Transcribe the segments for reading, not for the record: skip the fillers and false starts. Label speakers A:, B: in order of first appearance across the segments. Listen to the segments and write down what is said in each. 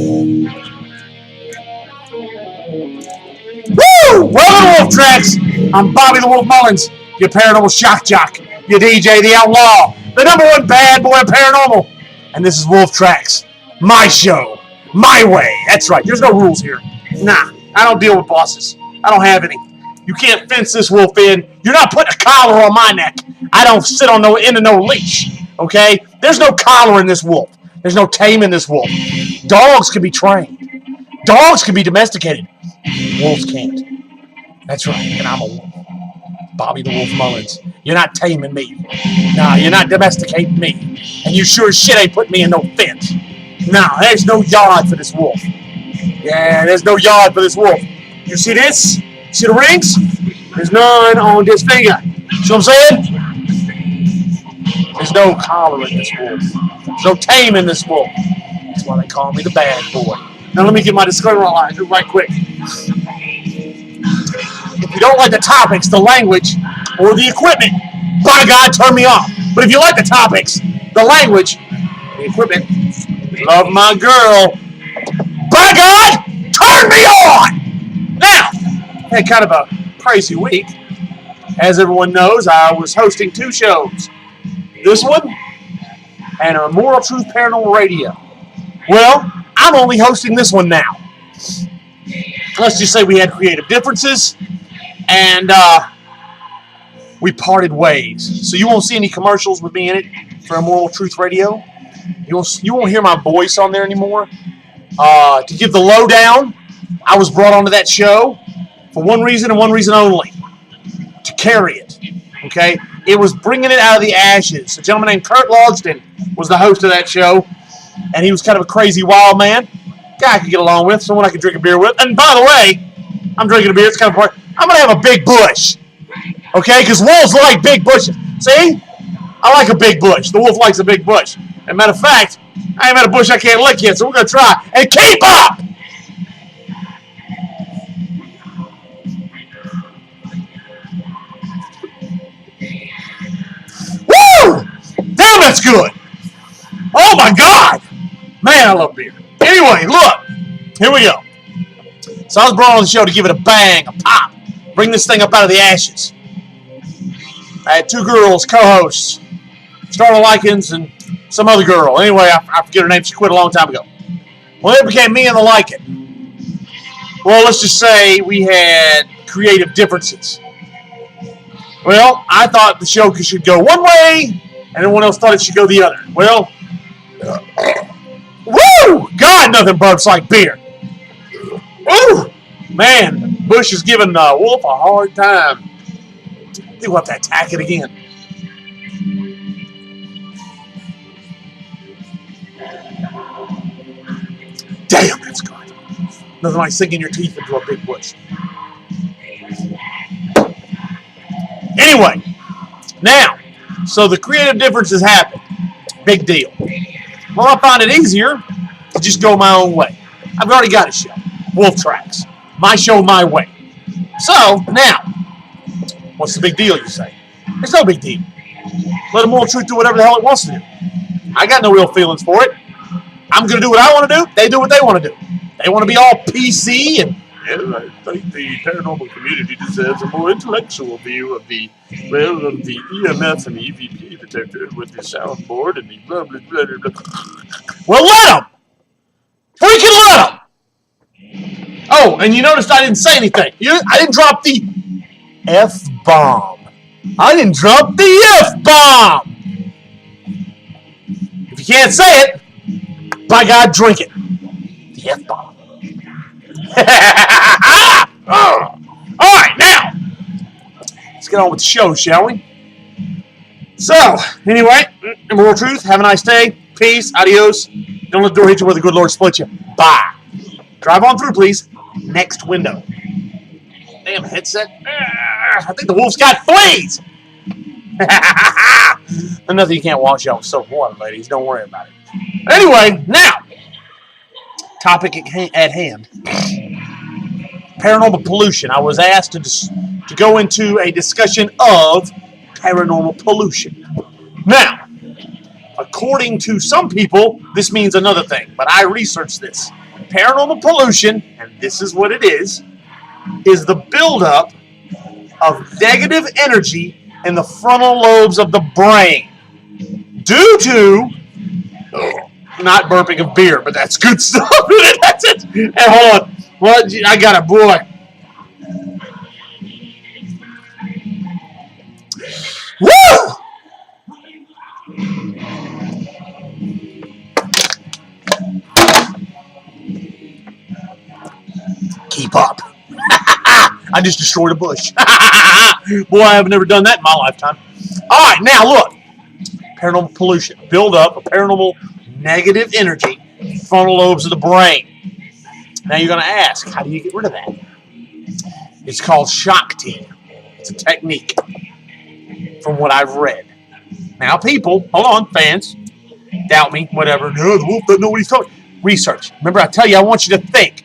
A: Woo! Welcome to Wolf Tracks. I'm Bobby the Wolf Mullins, your paranormal shock jock, your DJ, the outlaw, the #1 bad boy of paranormal. And this is Wolf Tracks, my show, my way. That's right, there's no rules here. Nah, I don't deal with bosses. I don't have any. You can't fence this wolf in. You're not putting a collar on my neck. I don't sit on no end of no leash, okay? There's no collar in this wolf. There's no taming this wolf. Dogs can be trained. Dogs can be domesticated. Wolves can't. That's right, and I'm a wolf. Bobby the Wolf Mullins. You're not taming me. Nah, you're not domesticating me. And you sure as shit ain't putting me in no fence. Nah, there's no yard for this wolf. Yeah, there's no yard for this wolf. You see this? See the rings? There's none on this finger. See what I'm saying? There's no collar in this wolf. There's no tame in this wolf. That's why they call me the bad boy. Now let me get my disclaimer online right quick. If you don't like the topics, the language, or the equipment, by God, turn me off. But if you like the topics, the language, the equipment, love my girl, by God, turn me on! Now, had kind of a crazy week. As everyone knows, I was hosting 2 shows. This one and Immoral Truth Paranormal Radio. Well, I'm only hosting this one now. Let's just say we had creative differences, and we parted ways. So you won't see any commercials with me in it for Immoral Truth Radio. You won't hear my voice on there anymore. To give the lowdown, I was brought onto that show for one reason and one reason only: to carry it. Okay? It was bringing it out of the ashes. A gentleman named Kurt Logston was the host of that show, and he was kind of a crazy wild man. Guy I could get along with, someone I could drink a beer with. And by the way, I'm drinking a beer. It's kind of part. I'm going to have a big bush. Okay? Because wolves like big bushes. See? I like a big bush. The wolf likes a big bush. As a matter of fact, I ain't had a bush I can't lick yet, so we're going to try and keep up! Woo! Damn, that's good! Oh my God! Man, I love beer. Anyway, look, here we go. So I was brought on the show to give it a bang, a pop, bring this thing up out of the ashes. I had 2 girls, co-hosts, Starla Likens and some other girl. Anyway, I forget her name. She quit a long time ago. Well, it became me and the Liken. Well, let's just say we had creative differences. Well, I thought the show should go one way, and everyone else thought it should go the other. Well, woo! God, nothing burps like beer. Ooh! Man, Bush is giving Wolf a hard time. I think we'll have to attack it again. Damn, that's good. Nothing like sinking your teeth into a big bush. Anyway, now, so the creative differences happen. Big deal. Well, I found it easier to just go my own way. I've already got a show, Wolf Tracks. My show, my way. So, now, what's the big deal, you say? There's no big deal. Let Immoral Truth do whatever the hell it wants to do. I got no real feelings for it. I'm going to do what I want to do. They do what they want to do. They want to be all PC and...
B: Well, I think the paranormal community deserves a more intellectual view of the EMF and EVP detector with the soundboard and the blah, blah, blah, blah, blah.
A: Well, let them! Freaking let them! Oh, and you noticed I didn't say anything. I didn't drop the F-bomb. I didn't drop the F-bomb! If you can't say it, by God, drink it. The F-bomb. All right, now, let's get on with the show, shall we? So, anyway, Immoral Truth, have a nice day. Peace, adios. Don't let the door hit you where the good Lord split you. Bye. Drive on through, please. Next window. Damn headset. I think the wolf's got fleas. Nothing you can't wash out with soap and water, ladies. Don't worry about it. Anyway, now, topic at hand. Paranormal pollution. I was asked to go into a discussion of paranormal pollution. Now, according to some people, this means another thing, but I researched this. Paranormal pollution, and this is what it is the buildup of negative energy in the frontal lobes of the brain due to not burping of beer, but that's good stuff. That's it. Hey, hold on. Well, I got a boy. Woo! Keep up. I just destroyed a bush. Boy, I've never done that in my lifetime. All right, now look. Paranormal pollution. Build up a paranormal negative energy in the frontal lobes of the brain. Now you're going to ask, how do you get rid of that? It's called shock tea. It's a technique from what I've read. Now people, hold on, fans, doubt me, whatever. No, the wolf doesn't know what he's talking. Research. Remember, I tell you, I want you to think.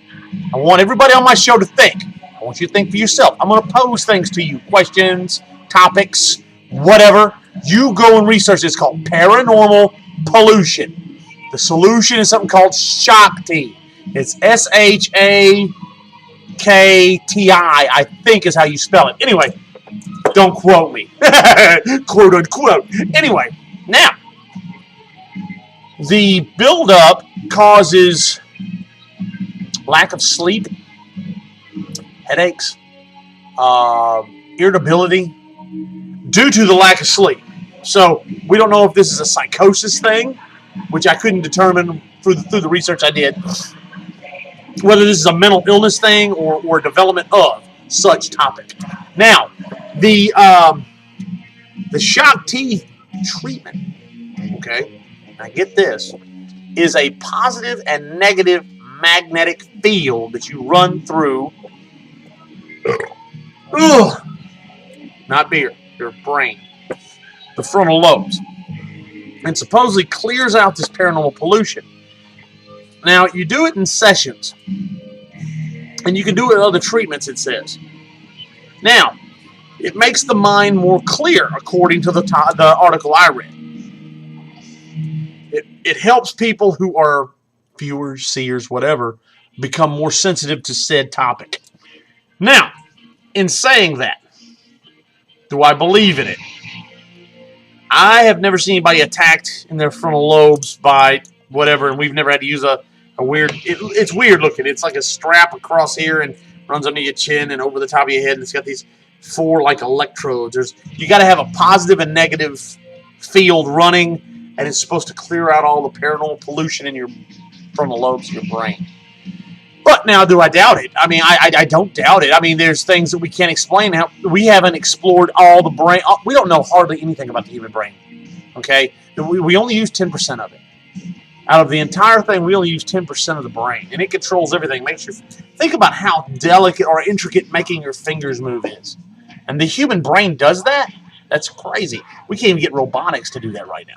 A: I want everybody on my show to think. I want you to think for yourself. I'm going to pose things to you, questions, topics, whatever. You go and research. It's called paranormal pollution. The solution is something called shock tea. It's SHAKTI, I think is how you spell it. Anyway, don't quote me. Quote unquote. Anyway, now, the buildup causes lack of sleep, headaches, irritability due to the lack of sleep. So we don't know if this is a psychosis thing, which I couldn't determine through the research I did, whether this is a mental illness thing or development of such topic. Now, the shock tea treatment, okay, now get this, is a positive and negative magnetic field that you run through, not beer, your brain, the frontal lobes, and supposedly clears out this paranormal pollution. Now, you do it in sessions, and you can do it with other treatments, it says. Now, it makes the mind more clear, according to the article I read. It helps people who are viewers, seers, whatever, become more sensitive to said topic. Now, in saying that, do I believe in it? I have never seen anybody attacked in their frontal lobes by whatever, and we've never had to use a weird... It's weird looking. It's like a strap across here and runs under your chin and over the top of your head, and it's got these 4 like electrodes. You got to have a positive and negative field running, and it's supposed to clear out all the paranormal pollution in your frontal lobes of your brain. But now, do I doubt it? I mean, I don't doubt it. I mean, there's things that we can't explain. How we haven't explored all the brain. We don't know hardly anything about the human brain. Okay? We only use 10% of it. Out of the entire thing, we only use 10% of the brain. And it controls everything. Makes you think about how delicate or intricate making your fingers move is. And the human brain does that? That's crazy. We can't even get robotics to do that right now.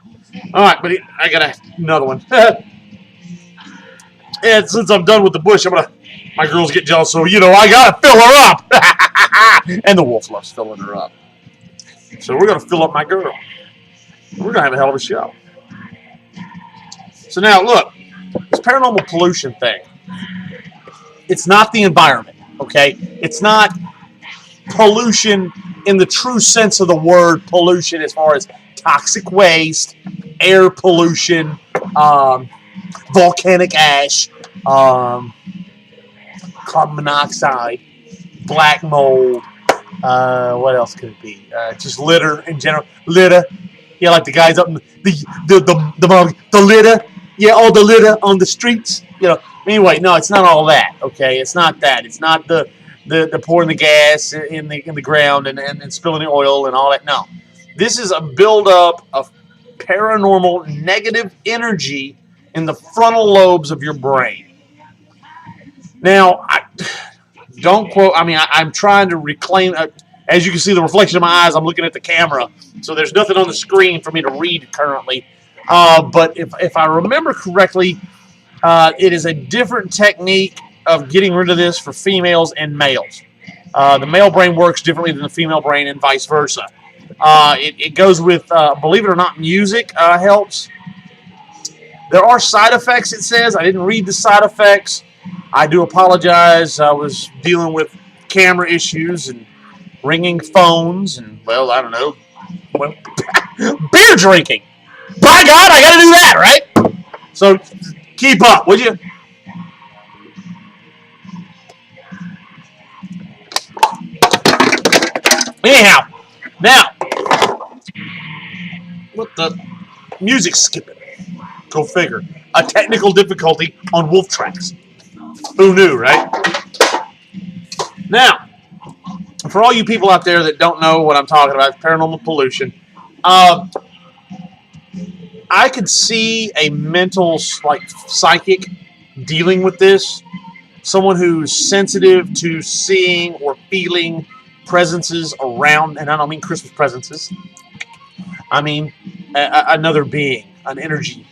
A: All right, but I got another one. And since I'm done with the bush, my girls get jealous, so, I got to fill her up. And the wolf loves filling her up. So we're going to fill up my girl. We're going to have a hell of a show. So now, look, this paranormal pollution thing, it's not the environment, okay? It's not pollution in the true sense of the word pollution as far as toxic waste, air pollution, volcanic ash, carbon monoxide, black mold, what else could it be? Just litter in general. Litter. Yeah, like the guys up in the litter. Yeah, all the litter on the streets. Anyway, no, it's not all that, okay? It's not that. It's not the pouring the gas in the ground and spilling the oil and all that. No. This is a buildup of paranormal negative energy in the frontal lobes of your brain. Now, don't quote, I'm trying to reclaim, as you can see the reflection of my eyes, I'm looking at the camera, so there's nothing on the screen for me to read currently. But if I remember correctly, it is a different technique of getting rid of this for females and males. The male brain works differently than the female brain and vice versa. It goes with, believe it or not, music helps. There are side effects, it says. I didn't read the side effects. I do apologize. I was dealing with camera issues and ringing phones and, well, I don't know, well, beer drinking. By God, I got to do that, right? So keep up, would you? Anyhow, now, what the music's skipping? Go figure. A technical difficulty on Wolf Tracks. Who knew, right? Now, for all you people out there that don't know what I'm talking about, paranormal pollution, I could see a mental, like, psychic dealing with this. Someone who's sensitive to seeing or feeling presences around, and I don't mean Christmas presences. I mean another being, an energy,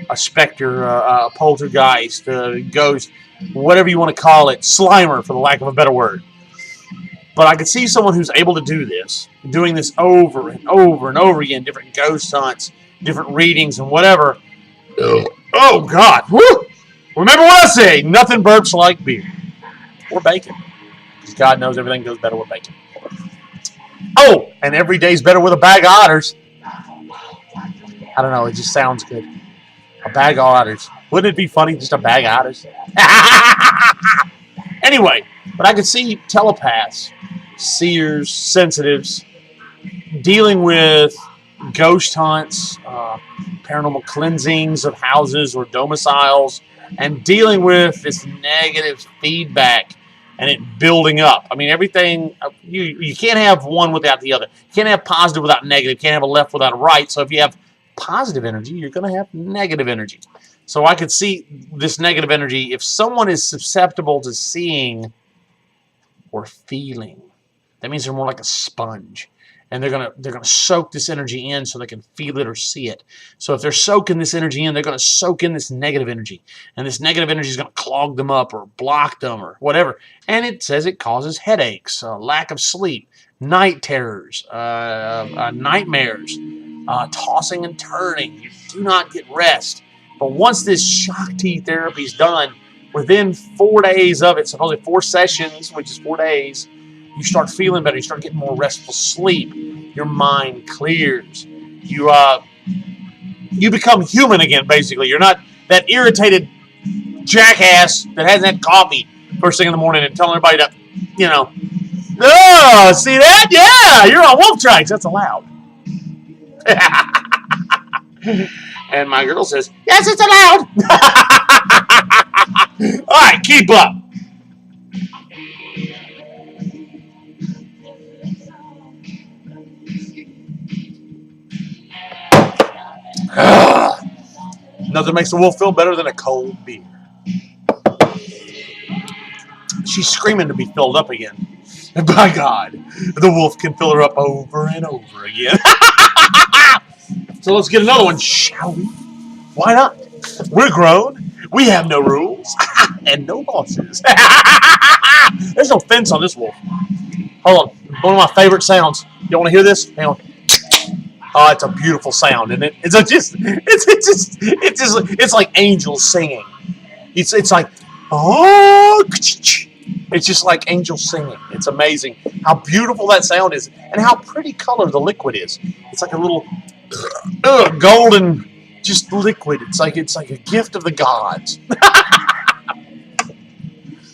A: a specter, a poltergeist, a ghost, whatever you want to call it, Slimer, for the lack of a better word. But I could see someone who's able to do this, doing this over and over and over again, different ghost hunts, different readings, and whatever. Oh, God. Woo! Remember what I say, nothing burps like beer. Or bacon. Because God knows everything goes better with bacon. Oh, and every day's better with a bag of otters. I don't know, it just sounds good. A bag of otters. Wouldn't it be funny, just a bag of otters? Anyway, but I could see telepaths, seers, sensitives, dealing with ghost hunts, paranormal cleansings of houses or domiciles, and dealing with this negative feedback and it building up. I mean, everything, you can't have one without the other. You can't have positive without negative. You can't have a left without a right. So if you have positive energy, you're going to have negative energy. So I could see this negative energy. If someone is susceptible to seeing or feeling, that means they're more like a sponge. And they're gonna soak this energy in so they can feel it or see it. So if they're soaking this energy in, they're gonna soak in this negative energy, and this negative energy is gonna clog them up or block them or whatever. And it says it causes headaches, lack of sleep, night terrors, nightmares, tossing and turning. You do not get rest. But once this Shakti therapy is done, within 4 days of it, supposedly 4 sessions, which is 4 days, you start feeling better. You start getting more restful sleep. Your mind clears. You become human again, basically. You're not that irritated jackass that hasn't had coffee first thing in the morning and telling everybody to, oh, see that? Yeah, you're on Wolf Tracks. That's allowed. And my girl says, yes, it's allowed. All right, keep up. Nothing makes a wolf feel better than a cold beer. She's screaming to be filled up again. And by God, the wolf can fill her up over and over again. So let's get another one, shall we? Why not? We're grown. We have no rules. And no bosses. There's no fence on this wolf. Hold on. One of my favorite sounds. You want to hear this? Hang on. Oh, it's a beautiful sound, isn't it? It's like angels singing. It's like, oh, it's just like angels singing. It's amazing how beautiful that sound is and how pretty color the liquid is. It's like a little golden, just liquid. It's like a gift of the gods.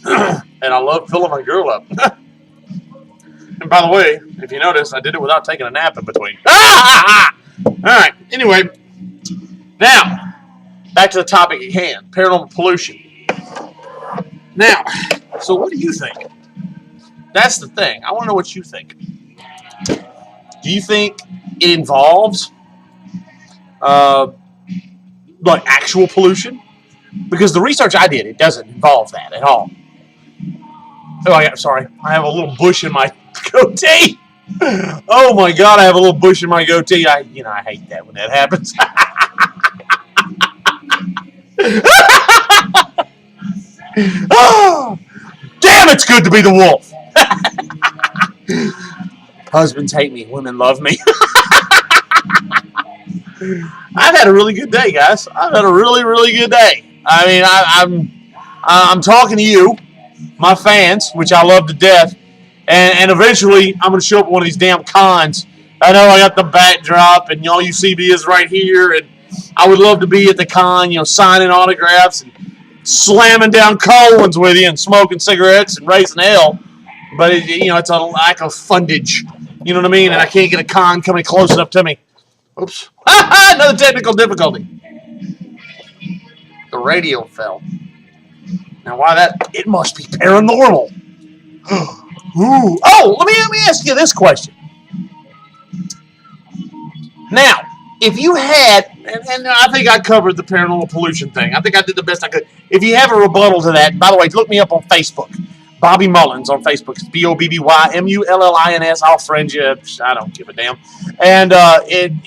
A: And I love filling my girl up. And by the way, if you notice, I did it without taking a nap in between. All right. Anyway, now back to the topic at hand: paranormal pollution. Now, so what do you think? That's the thing. I want to know what you think. Do you think it involves like actual pollution? Because the research I did, it doesn't involve that at all. Oh, sorry. I have a little bush in my goatee. Oh my God, I have a little bush in my goatee. I hate that when that happens. Oh, damn, it's good to be the wolf. Husbands hate me, women love me. I've had a really good day, guys. I've had a really, really good day. I mean, I'm talking to you, my fans, which I love to death, and eventually I'm going to show up at one of these damn cons. I know I got the backdrop, and all you see me is right here, and I would love to be at the con, signing autographs and slamming down cold ones with you and smoking cigarettes and raising hell. But it's a lack of fundage. You know what I mean? And I can't get a con coming close enough to me. Oops. Another technical difficulty. The radio fell. Now, why that? It must be paranormal. Ooh. Oh, let me ask you this question. Now, if you had, and I think I covered the paranormal pollution thing. I think I did the best I could. If you have a rebuttal to that, by the way, look me up on Facebook. Bobby Mullins on Facebook. It's BOBBYMULLINS. I'll friend you. I don't give a damn. And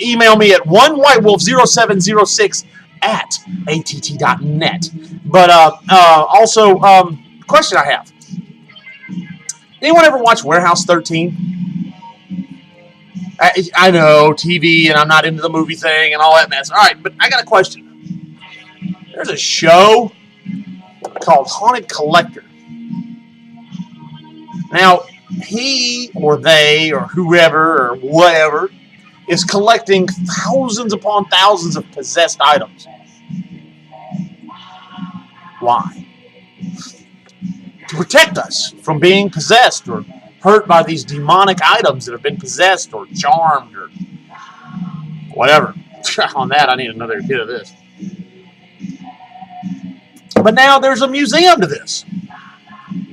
A: email me at onewhitewolf0706 at att.net. But also, question I have. Anyone ever watch Warehouse 13? I know, TV, and I'm not into the movie thing and all that mess. All right, but I got a question. There's a show called Haunted Collector. Now, he or they or whoever or whatever is collecting thousands upon thousands of possessed items. Why? To protect us from being possessed or hurt by these demonic items that have been possessed or charmed or whatever. On that, I need another hit of this. But now there's a museum to this.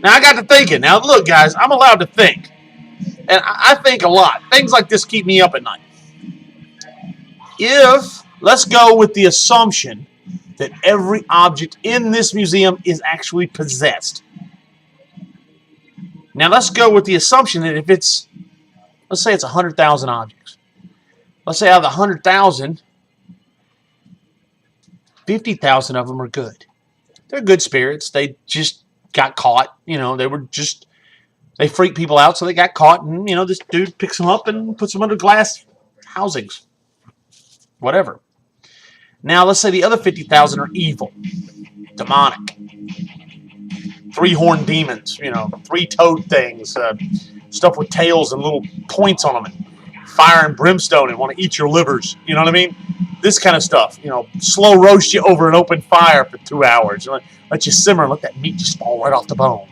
A: Now I got to thinking. Now look, guys, I'm allowed to think. And I think a lot. Things like this keep me up at night. Let's go with the assumption that every object in this museum is actually possessed. Now, let's go with the assumption that if let's say it's 100,000 objects. Let's say out of the 100,000, 50,000 of them are good. They're good spirits. They just got caught. They freak people out, so they got caught. And, this dude picks them up and puts them under glass housings. Whatever. Now, let's say the other 50,000 are evil, demonic. Three-horned demons, three-toed things, stuff with tails and little points on them, and fire and brimstone and want to eat your livers, you know what I mean? This kind of stuff, slow roast you over an open fire for 2 hours, let you simmer and let that meat just fall right off the bone.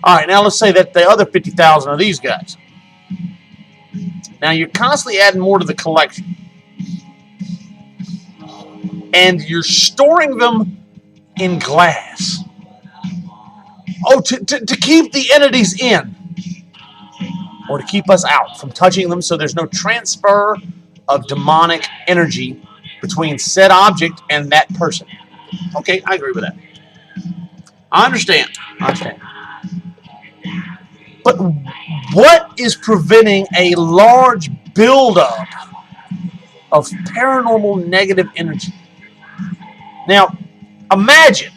A: All right, now let's say that the other 50,000 are these guys. Now you're constantly adding more to the collection. And you're storing them in glass. Oh, to keep the entities in. Or to keep us out from touching them so there's no transfer of demonic energy between said object and that person. Okay, I agree with that. I understand. But what is preventing a large buildup of paranormal negative energy? Now, imagine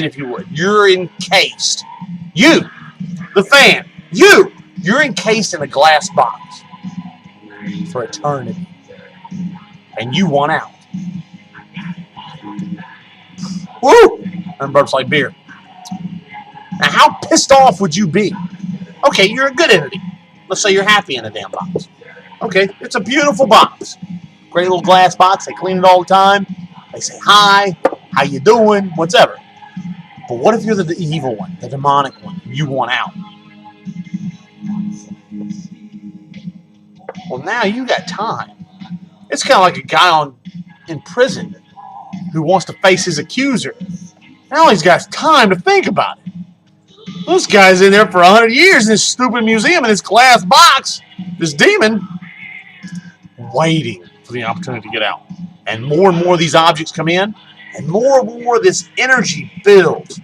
A: if you would, you're encased. You, the fan, you're encased in a glass box for eternity. And you want out. Woo! And burps like beer. Now, how pissed off would you be? Okay, you're a good entity. Let's say you're happy in a damn box. Okay, it's a beautiful box. Great little glass box. They clean it all the time. They say hi, how you doing, whatever. But what if you're the evil one, the demonic one, you want out? Well, now you got time. It's kind of like a guy in prison who wants to face his accuser. Now he's got time to think about it. This guy's in there for 100 years in this stupid museum in this glass box, this demon, waiting for the opportunity to get out. And more of these objects come in, and more of this energy builds.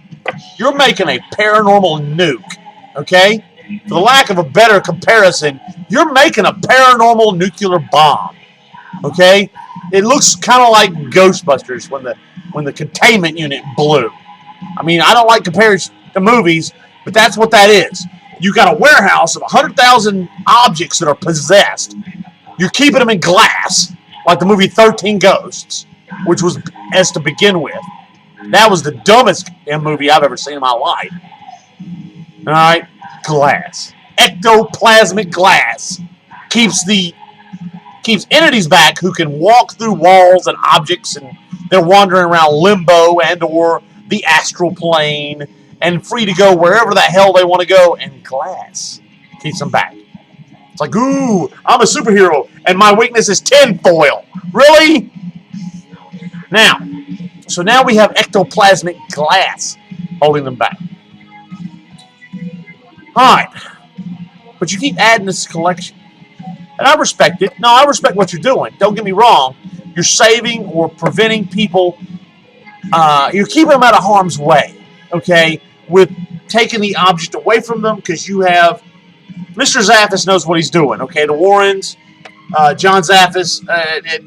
A: You're making a paranormal nuke, okay? For the lack of a better comparison, you're making a paranormal nuclear bomb, okay? It looks kind of like Ghostbusters when the containment unit blew. I mean, I don't like comparing to movies, but that's what that is. You got a warehouse of 100,000 objects that are possessed. You're keeping them in glass, like the movie 13 Ghosts, which was as to begin with. That was the dumbest movie I've ever seen in my life. All right, glass, ectoplasmic glass keeps entities back who can walk through walls and objects, and they're wandering around limbo and or the astral plane and free to go wherever the hell they want to go. And glass keeps them back. It's like, ooh, I'm a superhero and my weakness is tinfoil. Really? Now we have ectoplasmic glass holding them back. Alright. But you keep adding this collection. And I respect it. No, I respect what you're doing. Don't get me wrong. You're saving or preventing people. You're keeping them out of harm's way. Okay? With taking the object away from them because you have... Mr. Zaffis knows what he's doing. Okay? The Warrens, John Zaffis,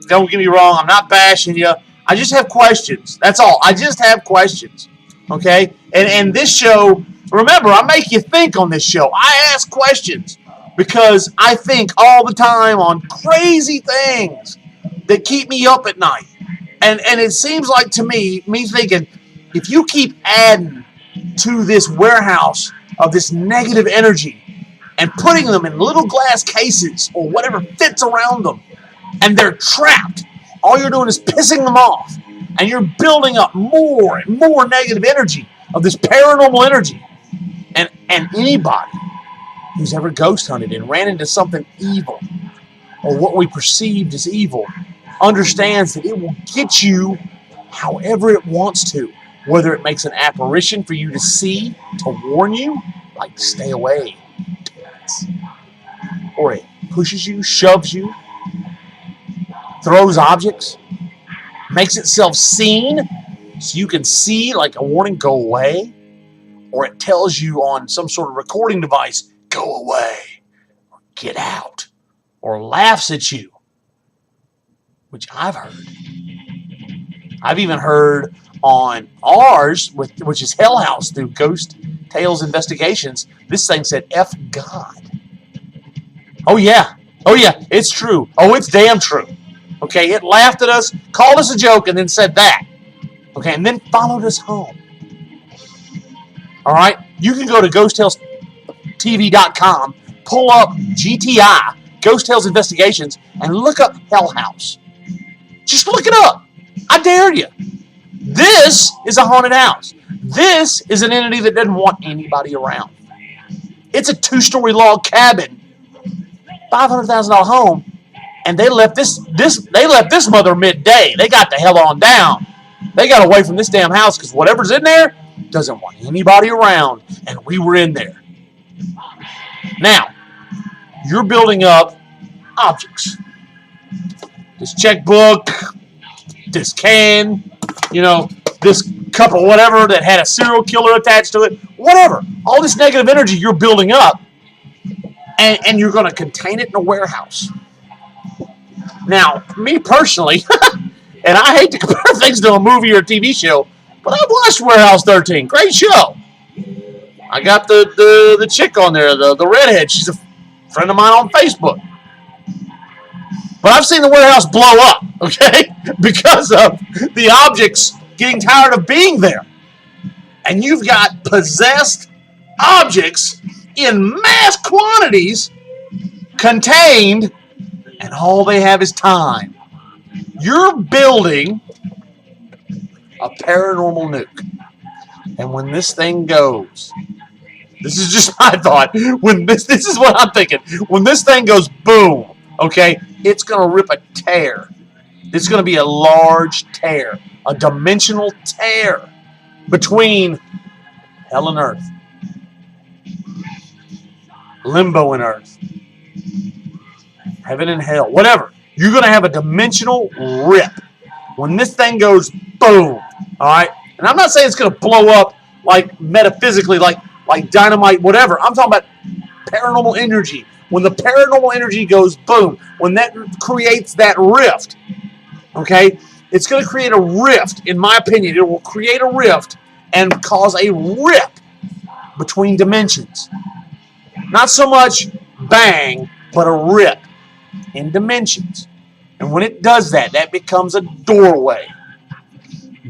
A: don't get me wrong. I'm not bashing you. I just have questions. That's all. I just have questions. Okay? And this show... Remember, I make you think on this show. I ask questions because I think all the time on crazy things that keep me up at night. And it seems like to me thinking, if you keep adding to this warehouse of this negative energy and putting them in little glass cases or whatever fits around them, and they're trapped, all you're doing is pissing them off. And you're building up more and more negative energy of this paranormal energy. And anybody who's ever ghost hunted and ran into something evil or what we perceived as evil understands that it will get you however it wants to. Whether it makes an apparition for you to see, to warn you, like stay away, or it pushes you, shoves you, throws objects, makes itself seen so you can see like a warning, go away. Or it tells you on some sort of recording device, go away, or get out, or laughs at you, which I've heard. I've even heard on ours, which is Hell House through Ghost Tales Investigations, this thing said, F God. Oh yeah, it's true. Oh, it's damn true. Okay, it laughed at us, called us a joke, and then said that. Okay, and then followed us home. All right, you can go to ghosttales.tv.com, pull up GTI, Ghost Tales Investigations, and look up Hell House. Just look it up. I dare you. This is a haunted house. This is an entity that doesn't want anybody around. It's a 2-story log cabin, $500,000 home, and they left this mother midday. They got the hell on down. They got away from this damn house because whatever's in there doesn't want anybody around, and we were in there. Now, you're building up objects. This checkbook, this can, this cup of whatever that had a serial killer attached to it, whatever. All this negative energy you're building up, and you're going to contain it in a warehouse. Now, me personally, and I hate to compare things to a movie or a TV show, but I watched Warehouse 13. Great show. I got the chick on there, the redhead. She's a friend of mine on Facebook. But I've seen the warehouse blow up, okay, because of the objects getting tired of being there. And you've got possessed objects in mass quantities contained, and all they have is time. You're building a paranormal nuke. And when this thing goes, this is just my thought, this is what I'm thinking. When this thing goes boom, okay, it's going to rip a tear. It's going to be a large tear, a dimensional tear between hell and earth, limbo and earth, heaven and hell, whatever. You're going to have a dimensional rip. When this thing goes boom, all right? And I'm not saying it's going to blow up like metaphysically, like dynamite, whatever. I'm talking about paranormal energy. When the paranormal energy goes boom, when that creates that rift, okay, it's going to create a rift, in my opinion. It will create a rift and cause a rip between dimensions. Not so much bang, but a rip in dimensions. And when it does that, that becomes a doorway.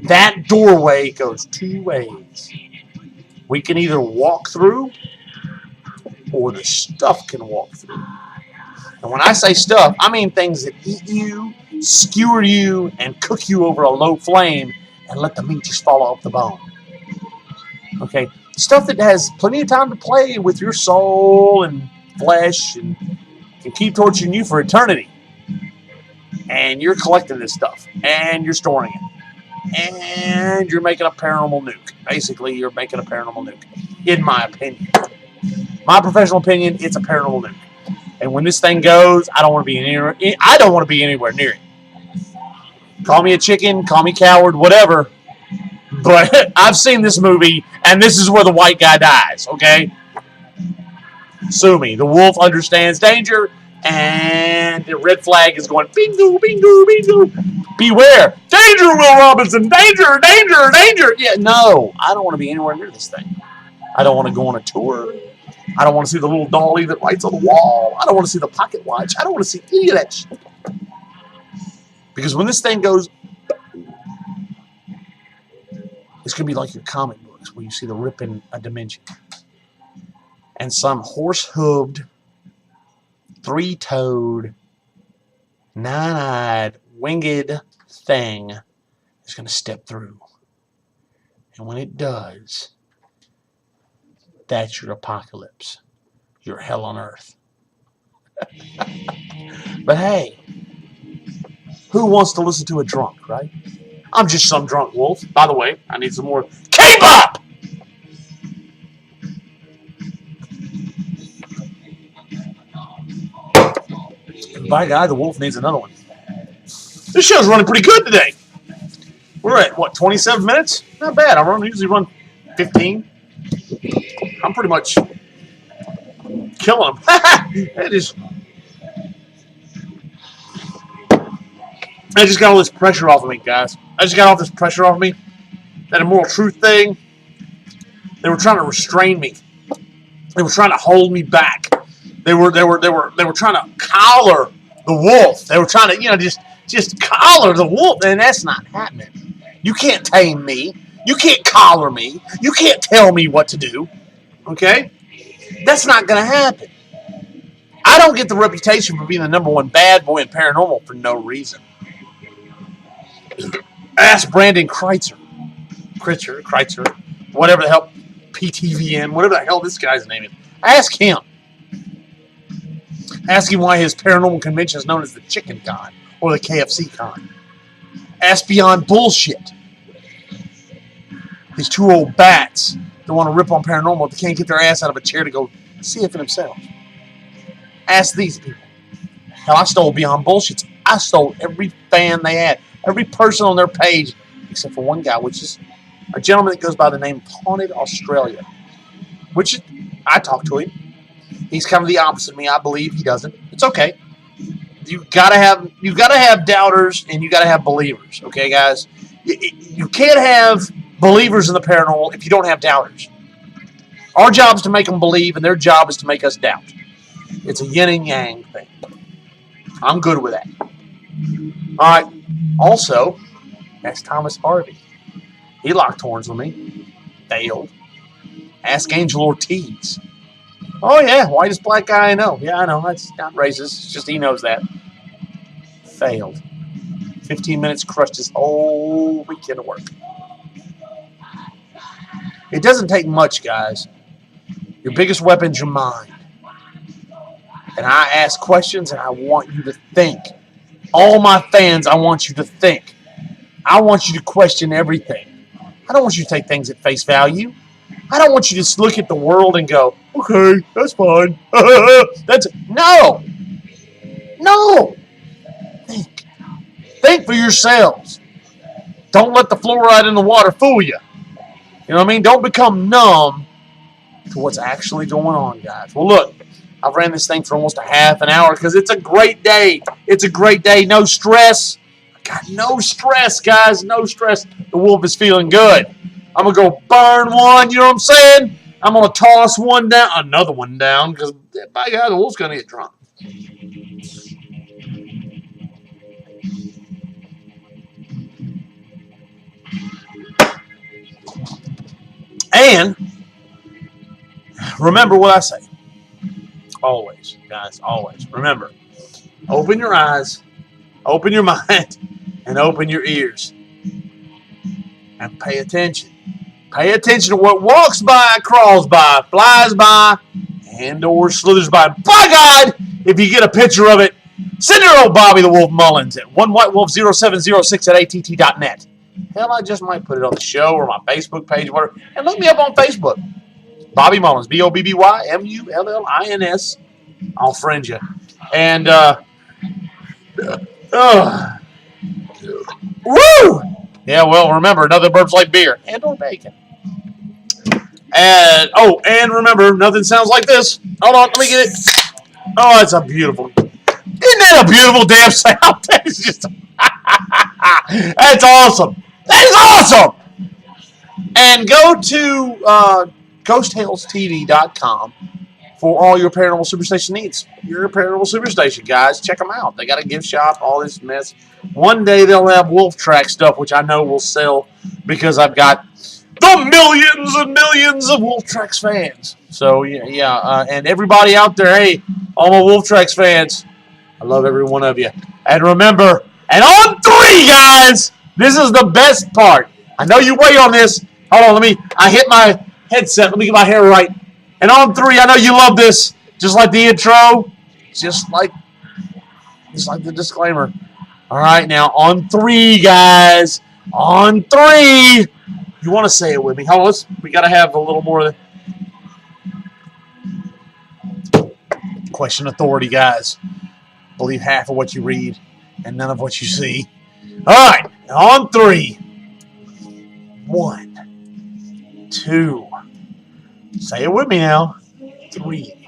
A: That doorway goes two ways. We can either walk through, or the stuff can walk through. And when I say stuff, I mean things that eat you, skewer you, and cook you over a low flame and let the meat just fall off the bone. Okay? Stuff that has plenty of time to play with your soul and flesh and can keep torturing you for eternity. And you're collecting this stuff, and you're storing it, and you're making a paranormal nuke. Basically, you're making a paranormal nuke, in my opinion. My professional opinion, it's a paranormal nuke. And when this thing goes, I don't want to be anywhere near it. Call me a chicken, call me coward, whatever. But I've seen this movie, and this is where the white guy dies, okay? Sue me. The wolf understands danger, and the red flag is going, bingo, bingo, bingo. Beware. Danger, Will Robinson. Danger, danger, danger. Yeah, no. I don't want to be anywhere near this thing. I don't want to go on a tour. I don't want to see the little dolly that writes on the wall. I don't want to see the pocket watch. I don't want to see any of that shit. Because when this thing goes, it's going to be like your comic books where you see the rip in a dimension. And some horse-hooved, three-toed, nine-eyed, winged thing is going to step through. And when it does, that's your apocalypse. Your hell on earth. But hey, who wants to listen to a drunk, right? I'm just some drunk wolf. By the way, I need some more K-pop! By God, the wolf needs another one. This show's running pretty good today. We're at, 27 minutes? Not bad. I usually run 15. I'm pretty much killing them. I just got all this pressure off of me, guys. I just got all this pressure off of me. That Immoral Truth thing. They were trying to restrain me. They were trying to hold me back. They were trying to collar the wolf. They were trying to, just collar the wolf, and that's not happening. You can't tame me. You can't collar me. You can't tell me what to do. Okay? That's not going to happen. I don't get the reputation for being the number one bad boy in paranormal for no reason. Ask Brandon Kreitzer, whatever the hell, PTVM, whatever the hell this guy's name is. Ask him. Ask him why his paranormal convention is known as the Chicken Con or the KFC Con. Ask Beyond Bullshit. These two old bats that want to rip on paranormal, they can't get their ass out of a chair to go see it for themselves. Ask these people. Hell, I stole Beyond Bullshit. I stole every fan they had, every person on their page, except for one guy, which is a gentleman that goes by the name of Haunted Australia. Which I talked to him. He's kind of the opposite of me. I believe he doesn't. It's okay. You gotta have doubters and you gotta have believers. Okay, guys. You can't have believers in the paranormal if you don't have doubters. Our job is to make them believe, and their job is to make us doubt. It's a yin and yang thing. I'm good with that. All right. Also, that's Thomas Harvey. He locked horns with me. Failed. Ask Angel Ortiz. Oh, yeah, whitest black guy I know. Yeah, I know. That's not racist. It's just he knows that. Failed. 15 minutes crushed his whole weekend of work. It doesn't take much, guys. Your biggest weapon's your mind. And I ask questions, and I want you to think. All my fans, I want you to think. I want you to question everything. I don't want you to take things at face value. I don't want you to just look at the world and go, okay, that's fine. No. Think. Think for yourselves. Don't let the fluoride in the water fool you. You know what I mean? Don't become numb to what's actually going on, guys. Well, look, I've ran this thing for almost a half an hour because it's a great day. It's a great day. No stress. I got no stress, guys. No stress. The wolf is feeling good. I'm going to go burn one, you know what I'm saying? I'm going to toss one down, another one down, because by God, the wolf's going to get drunk. And remember what I say. Always, guys, always. Remember, open your eyes, open your mind, and open your ears. And pay attention. Pay attention to what walks by, crawls by, flies by, and or slithers by. By God, if you get a picture of it, send your old Bobby the Wolf Mullins at onewhitewolf0706@att.net. Hell, I just might put it on the show or my Facebook page, whatever. And look me up on Facebook. Bobby Mullins, BobbyMullins. I'll friend you. And, woo! Yeah, well, remember, another burps like beer and or bacon. And, and remember, nothing sounds like this. Hold on, let me get it. Oh, it's a beautiful. Isn't that a beautiful damn sound? That is just. That's awesome. That is awesome. And go to GhostTalesTV.com for all your paranormal superstation needs. You're a paranormal superstation, guys. Check them out. They got a gift shop, all this mess. One day they'll have wolf track stuff, which I know will sell because I've got the millions and millions of Wolf Tracks fans. So, and everybody out there, hey, all my Wolf Tracks fans, I love every one of you. And remember, and on 3, guys, this is the best part. I know you wait on this. Hold on, I hit my headset. Let me get my hair right. And on 3, I know you love this. Just like the intro, just like the disclaimer. All right, now on 3, guys. On 3. You want to say it with me. Hold on, we got to have a little more of the question authority, guys. Believe half of what you read and none of what you see. All right, on 3. 1, 2. Say it with me now. 3.